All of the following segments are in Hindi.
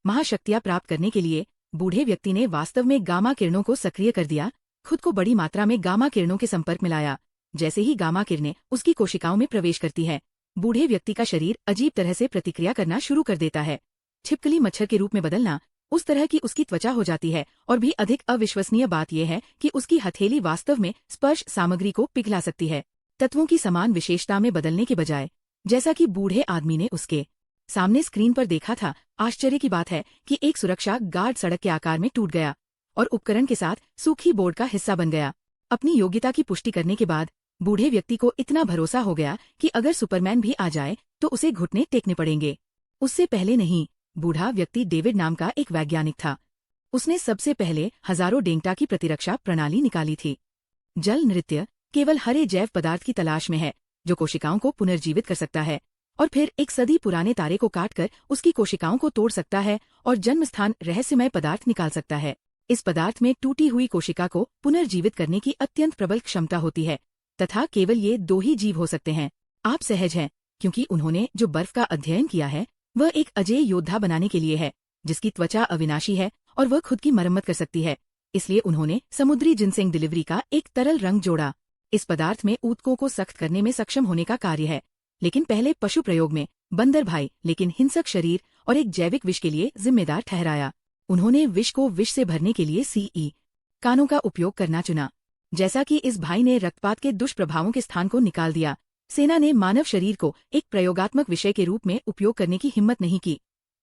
महाशक्तियां प्राप्त करने के लिए बूढ़े व्यक्ति ने वास्तव में गामा किरणों को सक्रिय कर दिया, खुद को बड़ी मात्रा में गामा किरणों के संपर्क में लाया। जैसे ही गामा किरणें उसकी कोशिकाओं में प्रवेश करती है, बूढ़े व्यक्ति का शरीर अजीब तरह से प्रतिक्रिया करना शुरू कर देता है। छिपकली मच्छर के रूप में बदलना, उस तरह की उसकी त्वचा हो जाती है। और भी अधिक अविश्वसनीय बात यह है कि उसकी हथेली वास्तव में स्पर्श सामग्री को पिघला सकती है, तत्वों की समान विशेषता में बदलने के बजाय, जैसा कि बूढ़े आदमी ने उसके सामने स्क्रीन पर देखा था। आश्चर्य की बात है कि एक सुरक्षा गार्ड सड़क के आकार में टूट गया और उपकरण के साथ सूखी बोर्ड का हिस्सा बन गया। अपनी योग्यता की पुष्टि करने के बाद बूढ़े व्यक्ति को इतना भरोसा हो गया कि अगर सुपरमैन भी आ जाए तो उसे घुटने टेकने पड़ेंगे। उससे पहले नहीं, बूढ़ा व्यक्ति डेविड नाम का एक वैज्ञानिक था। उसने सबसे पहले हजारों डेंगटा की प्रतिरक्षा प्रणाली निकाली थी। जल नृत्य केवल हरे जैव पदार्थ की तलाश में है जो कोशिकाओं को पुनर्जीवित कर सकता है और फिर एक सदी पुराने तारे को काटकर उसकी कोशिकाओं को तोड़ सकता है और जन्मस्थान रहस्यमय पदार्थ निकाल सकता है। इस पदार्थ में टूटी हुई कोशिका को पुनर्जीवित करने की अत्यंत प्रबल क्षमता होती है तथा केवल ये 2 ही जीव हो सकते हैं। आप सहज हैं क्योंकि उन्होंने जो बर्फ का अध्ययन किया है वह एक अजेय योद्धा बनाने के लिए है जिसकी त्वचा अविनाशी है और वह खुद की मरम्मत कर सकती है। इसलिए उन्होंने समुद्री जिनसेंग डिलीवरी का एक तरल रंग जोड़ा। इस पदार्थ में ऊतकों को सख्त करने में सक्षम होने का कार्य है, लेकिन पहले पशु प्रयोग में बंदर भाई लेकिन हिंसक शरीर और एक जैविक विष के लिए जिम्मेदार ठहराया। उन्होंने विष को विष से भरने के लिए सीई कानों का उपयोग करना चुना। जैसा कि इस भाई ने रक्तपात के दुष्प्रभावों के स्थान को निकाल दिया, सेना ने मानव शरीर को एक प्रयोगात्मक विषय के रूप में उपयोग करने की हिम्मत नहीं की।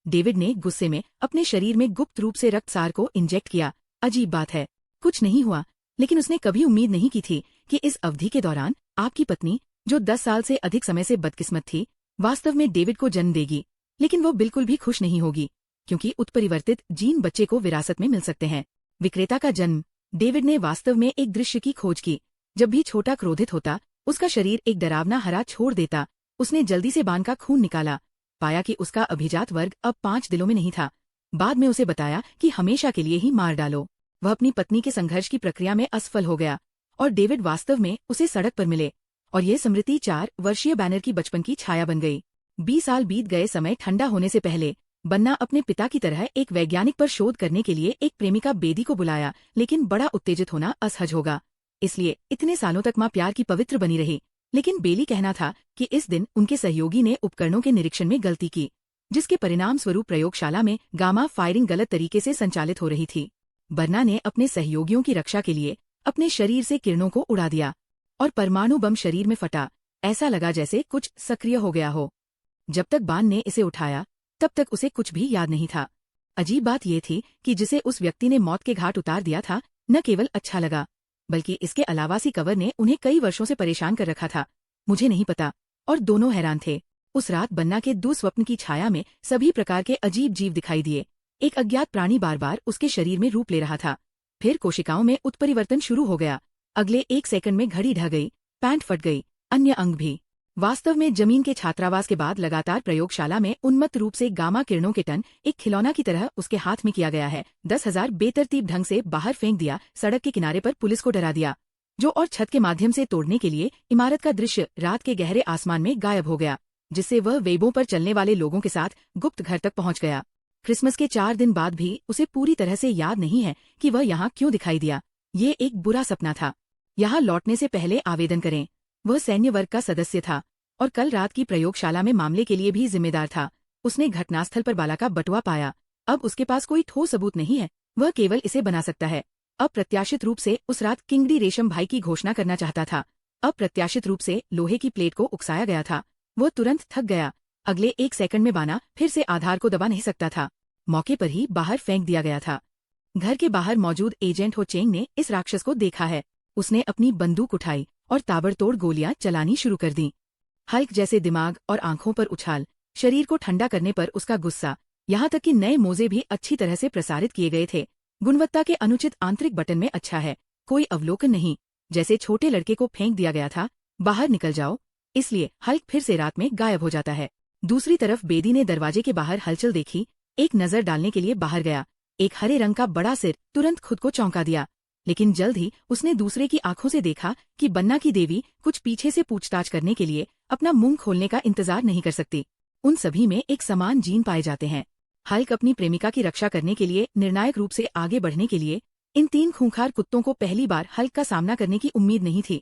डेविड ने गुस्से में अपने शरीर में गुप्त रूप से रक्तसार को इंजेक्ट किया। अजीब बात है, कुछ नहीं हुआ, लेकिन उसने कभी उम्मीद नहीं की थी कि इस अवधि के दौरान आपकी पत्नी, जो 10 साल से अधिक समय से बदकिस्मत थी, वास्तव में डेविड को जन्म देगी। लेकिन वो बिल्कुल भी खुश नहीं होगी क्योंकि उत्परिवर्तित जीन बच्चे को विरासत में मिल सकते हैं। विक्रेता का जन्म। डेविड ने वास्तव में एक दृश्य की खोज की। जब भी छोटा क्रोधित होता, उसका शरीर एक डरावना हरा छोड़ देता। उसने जल्दी से बान का खून निकाला, पाया कि उसका अभिजात वर्ग अब 5 दिलों में नहीं था। बाद में उसे बताया कि हमेशा के लिए ही मार डालो। वह अपनी पत्नी के संघर्ष की प्रक्रिया में असफल हो गया और डेविड वास्तव में उसे सड़क पर मिले और ये स्मृति 4 वर्षीय बैनर की बचपन की छाया बन गई। 20 साल बीत गए। समय ठंडा होने से पहले बन्ना अपने पिता की तरह एक वैज्ञानिक पर शोध करने के लिए एक प्रेमिका बेदी को बुलाया, लेकिन बड़ा उत्तेजित होना असहज होगा। इसलिए इतने सालों तक माँ प्यार की पवित्र बनी रही। लेकिन बेली कहना था कि इस दिन उनके सहयोगी ने उपकरणों के निरीक्षण में गलती की, जिसके परिणाम स्वरूप प्रयोगशाला में गामा फायरिंग गलत तरीके से संचालित हो रही थी। बन्ना ने अपने सहयोगियों की रक्षा के लिए अपने शरीर से किरणों को उड़ा दिया और परमाणु बम शरीर में फटा। ऐसा लगा जैसे कुछ सक्रिय हो गया हो। जब तक बान ने इसे उठाया तब तक उसे कुछ भी याद नहीं था। अजीब बात यह थी कि जिसे उस व्यक्ति ने मौत के घाट उतार दिया था, न केवल अच्छा लगा बल्कि इसके अलावा सी कवर ने उन्हें कई वर्षों से परेशान कर रखा था। मुझे नहीं पता, और दोनों हैरान थे। उस रात बन्ना के दुस्वप्न की छाया में सभी प्रकार के अजीब जीव दिखाई दिए। एक अज्ञात प्राणी बार बार उसके शरीर में रूप ले रहा था। फिर कोशिकाओं में उत्परिवर्तन शुरू हो गया। अगले 1 सेकंड में घड़ी ढह गई, पैंट फट गई, अन्य अंग भी। वास्तव में जमीन के छात्रावास के बाद लगातार प्रयोगशाला में उन्मत्त रूप से गामा किरणों के टन एक खिलौना की तरह उसके हाथ में किया गया है। 10,000 बेतरतीब ढंग से बाहर फेंक दिया, सड़क के किनारे पर पुलिस को डरा दिया, जो और छत के माध्यम से तोड़ने के लिए इमारत का दृश्य रात के गहरे आसमान में गायब हो गया, जिससे वह वेबों पर चलने वाले लोगों के साथ गुप्त घर तक पहुंच गया। क्रिसमस के 4 दिन बाद भी उसे पूरी तरह से याद नहीं है कि वह यहाँ क्यों दिखाई दिया। ये एक बुरा सपना था। यहाँ लौटने से पहले आवेदन करें। वह सैन्य वर्ग का सदस्य था और कल रात की प्रयोगशाला में मामले के लिए भी जिम्मेदार था। उसने घटनास्थल पर बाला का बटुआ पाया। अब उसके पास कोई ठोस सबूत नहीं है, वह केवल इसे बना सकता है। अप्रत्याशित रूप से उस रात किंगडी रेशम भाई की घोषणा करना चाहता था। अप्रत्याशित रूप से लोहे की प्लेट को उकसाया गया था। वह तुरंत थक गया। अगले 1 सेकंड में बाना फिर से आधार को दबा नहीं सकता था। मौके पर ही बाहर फेंक दिया गया था। घर के बाहर मौजूद एजेंट हो चेंग ने इस राक्षस को देखा है। उसने अपनी बंदूक उठाई और ताबड़तोड़ गोलियां चलानी शुरू कर दी। हल्क जैसे दिमाग और आंखों पर उछाल, शरीर को ठंडा करने पर उसका गुस्सा, यहाँ तक कि नए मोजे भी अच्छी तरह से प्रसारित किए गए थे। गुणवत्ता के अनुचित आंतरिक बटन में अच्छा है, कोई अवलोकन नहीं, जैसे छोटे लड़के को फेंक दिया गया था, बाहर निकल जाओ। इसलिए हल्क फिर से रात में गायब हो जाता है। दूसरी तरफ बेदी ने दरवाजे के बाहर हलचल देखी, एक नजर डालने के लिए बाहर गया। एक हरे रंग का बड़ा सिर तुरंत खुद को चौंका दिया, लेकिन जल्द ही उसने दूसरे की आंखों से देखा कि बन्ना की देवी कुछ पीछे से पूछताछ करने के लिए अपना मुंह खोलने का इंतजार नहीं कर सकती। उन सभी में एक समान जीन पाए जाते हैं। हल्क अपनी प्रेमिका की रक्षा करने के लिए निर्णायक रूप से आगे बढ़ने के लिए इन 3 खूंखार कुत्तों को पहली बार हल्क का सामना करने की उम्मीद नहीं थी।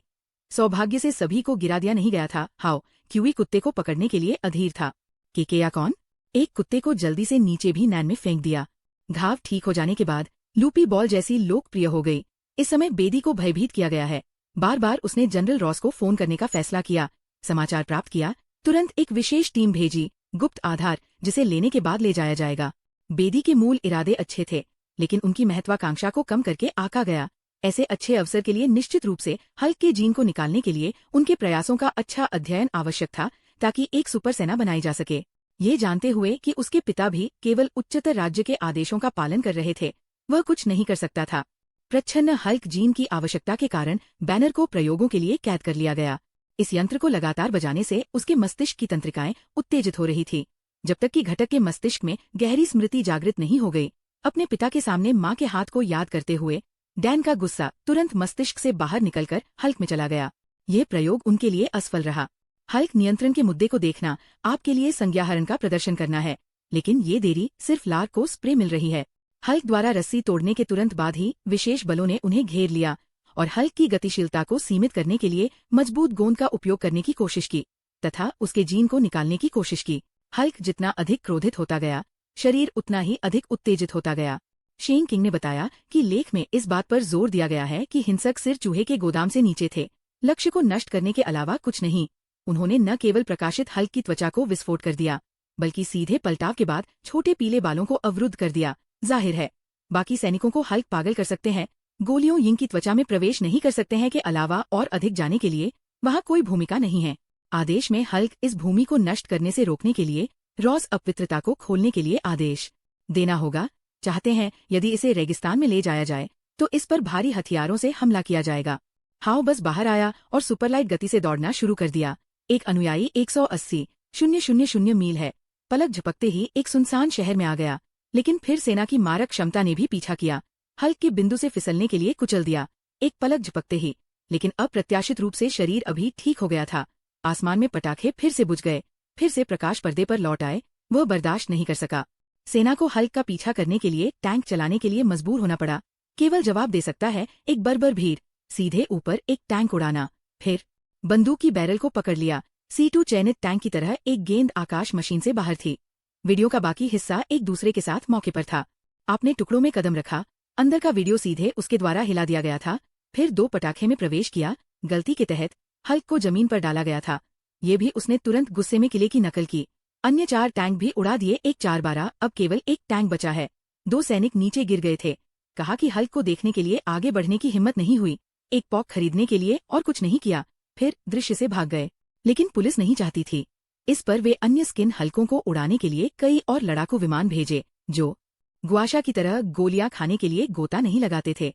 सौभाग्य से सभी को गिरा दिया नहीं गया था। हाउ क्यूई कुत्ते को पकड़ने के लिए अधीर था। केकेया कौन एक कुत्ते को जल्दी से नीचे भी नैन में फेंक दिया। घाव ठीक हो जाने के बाद लूपी बॉल जैसी लोकप्रिय हो गई। इस समय बेदी को भयभीत किया गया है। बार बार उसने जनरल रॉस को फोन करने का फैसला किया, समाचार प्राप्त किया, तुरंत एक विशेष टीम भेजी, गुप्त आधार जिसे लेने के बाद ले जाया जाएगा। बेदी के मूल इरादे अच्छे थे, लेकिन उनकी महत्वाकांक्षा को कम करके आका गया। ऐसे अच्छे अवसर के लिए निश्चित रूप से हल्क के जीन को निकालने के लिए उनके प्रयासों का अच्छा अध्ययन आवश्यक था, ताकि एक सुपर सेना बनाई जा सके। ये जानते हुए कि उसके पिता भी केवल उच्चतर राज्य के आदेशों का पालन कर रहे थे, वह कुछ नहीं कर सकता था। प्रच्छन्न हल्क जीन की आवश्यकता के कारण बैनर को प्रयोगों के लिए कैद कर लिया गया। इस यंत्र को लगातार बजाने से उसके मस्तिष्क की तंत्रिकाएं उत्तेजित हो रही थी, जब तक कि घटक के मस्तिष्क में गहरी स्मृति जागृत नहीं हो गई। अपने पिता के सामने माँ के हाथ को याद करते हुए डैन का गुस्सा तुरंत मस्तिष्क से बाहर निकलकर हल्क में चला गया। ये प्रयोग उनके लिए असफल रहा। हल्क नियंत्रण के मुद्दे को देखना आपके लिए संज्ञाहरण का प्रदर्शन करना है, लेकिन ये देरी सिर्फ लार्क को स्प्रे मिल रही है। हल्क द्वारा रस्सी तोड़ने के तुरंत बाद ही विशेष बलों ने उन्हें घेर लिया और हल्क की गतिशीलता को सीमित करने के लिए मजबूत गोंद का उपयोग करने की कोशिश की तथा उसके जीन को निकालने की कोशिश की। हल्क जितना अधिक क्रोधित होता गया, शरीर उतना ही अधिक उत्तेजित होता गया। शेन किंग ने बताया कि लेख में इस बात पर जोर दिया गया है कि हिंसक सिर चूहे के गोदाम से नीचे थे, लक्ष्य को नष्ट करने के अलावा कुछ नहीं। उन्होंने न केवल प्रकाशित हल्क की त्वचा को विस्फोट कर दिया, बल्कि सीधे पलटाव के बाद छोटे पीले बालों को अवरुद्ध कर दिया। जाहिर है, बाकी सैनिकों को हल्क पागल कर सकते हैं, गोलियों यिंग की त्वचा में प्रवेश नहीं कर सकते हैं के अलावा और अधिक जाने के लिए वहाँ कोई भूमिका नहीं है। आदेश में हल्क इस भूमि को नष्ट करने से रोकने के लिए रॉस अपवित्रता को खोलने के लिए आदेश देना होगा। चाहते हैं यदि इसे रेगिस्तान में ले जाया जाए तो इस पर भारी हथियारों से हमला किया जाएगा। हाउ बस बाहर आया और सुपरलाइट गति से दौड़ना शुरू कर दिया। एक अनुयायी 180,000 मील है, पलक झपकते ही एक सुनसान शहर में आ गया, लेकिन फिर सेना की मारक क्षमता ने भी पीछा किया, हल्क के बिंदु से फिसलने के लिए कुचल दिया। एक पलक झपकते ही, लेकिन अप्रत्याशित रूप से शरीर अभी ठीक हो गया था। आसमान में पटाखे फिर से बुझ गए, फिर से प्रकाश पर्दे पर लौट आए। वह बर्दाश्त नहीं कर सका। सेना को हल्क का पीछा करने के लिए टैंक चलाने के लिए मजबूर होना पड़ा। केवल जवाब दे सकता है एक बर्बर भीड़, सीधे ऊपर एक टैंक उड़ाना। फिर बंदूक की बैरल को पकड़ लिया। C2 चयनित टैंक की तरह एक गेंद आकाश मशीन से बाहर थी। वीडियो का बाकी हिस्सा एक दूसरे के साथ मौके पर था। आपने टुकड़ों में कदम रखा, अंदर का वीडियो सीधे उसके द्वारा हिला दिया गया था। फिर 2 पटाखे में प्रवेश किया। गलती के तहत हल्क को जमीन पर डाला गया था। ये भी उसने तुरंत गुस्से में किले की नकल की। अन्य 4 टैंक भी उड़ा दिए। एक 4-12, अब केवल एक टैंक बचा है। 2 सैनिक नीचे गिर गए थे। कहा कि हल्क को देखने के लिए आगे बढ़ने की हिम्मत नहीं हुई। एक पॉक खरीदने के लिए और कुछ नहीं किया, फिर दृश्य से भाग गए। लेकिन पुलिस नहीं चाहती थी। इस पर वे अन्य स्किन हल्कों को उड़ाने के लिए कई और लड़ाकू विमान भेजे, जो ग्वाशा की तरह गोलियां खाने के लिए गोता नहीं लगाते थे।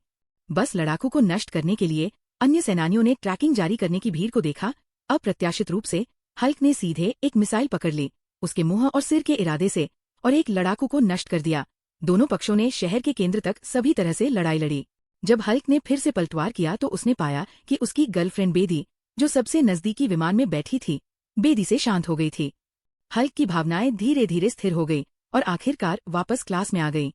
बस लड़ाकू को नष्ट करने के लिए अन्य सेनानियों ने ट्रैकिंग जारी करने की भीड़ को देखा। अप्रत्याशित रूप से हल्क ने सीधे एक मिसाइल पकड़ ली, उसके मुंह और सिर के इरादे से, और एक लड़ाकू को नष्ट कर दिया। दोनों पक्षों ने शहर के केंद्र तक सभी तरह से लड़ाई लड़ी। जब हल्क ने फिर से पलटवार किया तो उसने पाया कि उसकी गर्लफ्रेंड बेदी, जो सबसे नजदीकी विमान में बैठी थी, बेदी से शांत हो गई थी। हल्क की भावनाएं धीरे धीरे स्थिर हो गई और आखिरकार वापस क्लास में आ गई।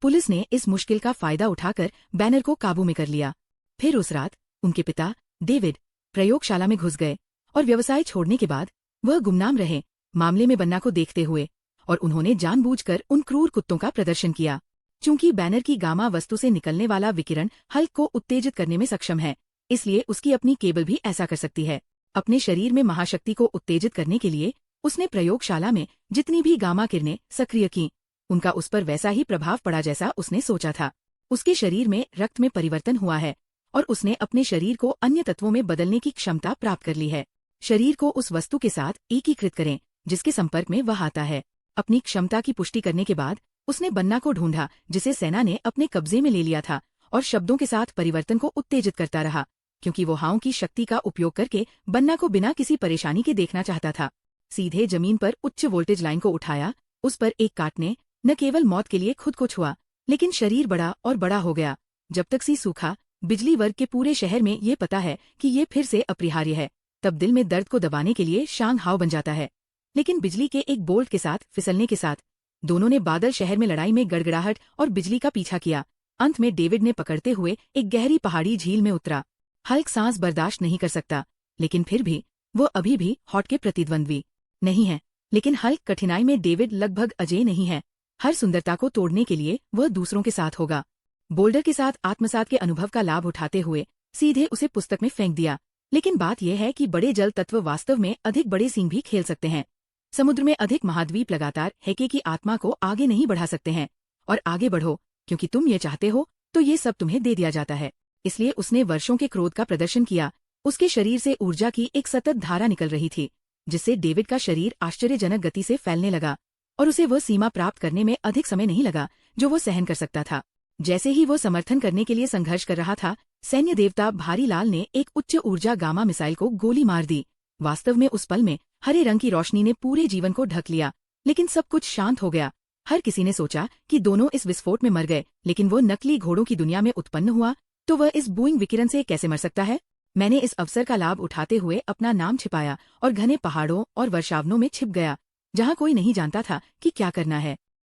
पुलिस ने इस मुश्किल का फायदा उठाकर बैनर को काबू में कर लिया। फिर उस रात उनके पिता डेविड प्रयोगशाला में घुस गए और व्यवसाय छोड़ने के बाद वह गुमनाम रहे, मामले में बन्ना को देखते हुए, और उन्होंने जानबूझकर उन क्रूर कुत्तों का प्रदर्शन किया। चूंकि बैनर की गामा वस्तु से निकलने वाला विकिरण हल्क को उत्तेजित करने में सक्षम है, इसलिए उसकी अपनी केबल भी ऐसा कर सकती है। अपने शरीर में महाशक्ति को उत्तेजित करने के लिए उसने प्रयोगशाला में जितनी भी गामा किरणें सक्रिय की, उनका उस पर वैसा ही प्रभाव पड़ा जैसा उसने सोचा था। उसके शरीर में रक्त में परिवर्तन हुआ है और उसने अपने शरीर को अन्य तत्वों में बदलने की क्षमता प्राप्त कर ली है। शरीर को उस वस्तु के साथ एकीकृत करें जिसके संपर्क में वह आता है। अपनी क्षमता की पुष्टि करने के बाद उसने बन्ना को ढूंढा, जिसे सेना ने अपने कब्जे में ले लिया था, और शब्दों के साथ परिवर्तन को उत्तेजित करता रहा, क्योंकि वो हाओं की शक्ति का उपयोग करके बन्ना को बिना किसी परेशानी के देखना चाहता था। सीधे जमीन पर उच्च वोल्टेज लाइन को उठाया। उस पर एक काट ने न केवल मौत के लिए खुद को छुआ, लेकिन शरीर बड़ा और बड़ा हो गया। जब तक सी सूखा बिजली वर्ग के पूरे शहर में ये पता है कि ये फिर से अपरिहार्य है, तब दिल में दर्द को दबाने के लिए शांग हाव बन जाता है। लेकिन बिजली के एक बोल्ट के साथ फिसलने के साथ दोनों ने बादल शहर में लड़ाई में गड़गड़ाहट और बिजली का पीछा किया। अंत में डेविड ने पकड़ते हुए एक गहरी पहाड़ी झील में उतरा। हल्क सांस बर्दाश्त नहीं कर सकता, लेकिन फिर भी वो अभी भी हॉट के प्रतिद्वंद्वी नहीं है। लेकिन हल्क कठिनाई में डेविड लगभग अजेय नहीं है। हर सुंदरता को तोड़ने के लिए वह दूसरों के साथ होगा। बोल्डर के साथ आत्मसात के अनुभव का लाभ उठाते हुए सीधे उसे पुस्तक में फेंक दिया। लेकिन बात यह है कि बड़े जल तत्व वास्तव में अधिक बड़े सींग भी खेल सकते हैं। समुद्र में अधिक महाद्वीप लगातार हैके की आत्मा को आगे नहीं बढ़ा सकते हैं। और आगे बढ़ो, क्योंकि तुम ये चाहते हो तो ये सब तुम्हें दे दिया जाता है। इसलिए उसने वर्षों के क्रोध का प्रदर्शन किया। उसके शरीर से ऊर्जा की एक सतत धारा निकल रही थी, जिससे डेविड का शरीर आश्चर्यजनक गति से फैलने लगा और उसे वह सीमा प्राप्त करने में अधिक समय नहीं लगा जो वो सहन कर सकता था। जैसे ही वो समर्थन करने के लिए संघर्ष कर रहा था, सैन्य देवता भारी लाल ने एक उच्च ऊर्जा गामा मिसाइल को गोली मार दी। वास्तव में उस पल में हरे रंग की रोशनी ने पूरे जीवन को ढक लिया, लेकिन सब कुछ शांत हो गया। हर किसी ने सोचा कि दोनों इस विस्फोट में मर गए, लेकिन वो नकली घोड़ों की दुनिया में उत्पन्न हुआ तो वह इस बूइंग विकिरण से कैसे मर सकता है। मैंने इस अवसर का लाभ उठाते हुए अपना नाम छिपाया और घने पहाड़ों और वर्षावनों में छिप गया, जहाँ कोई नहीं जानता था कि क्या करना है।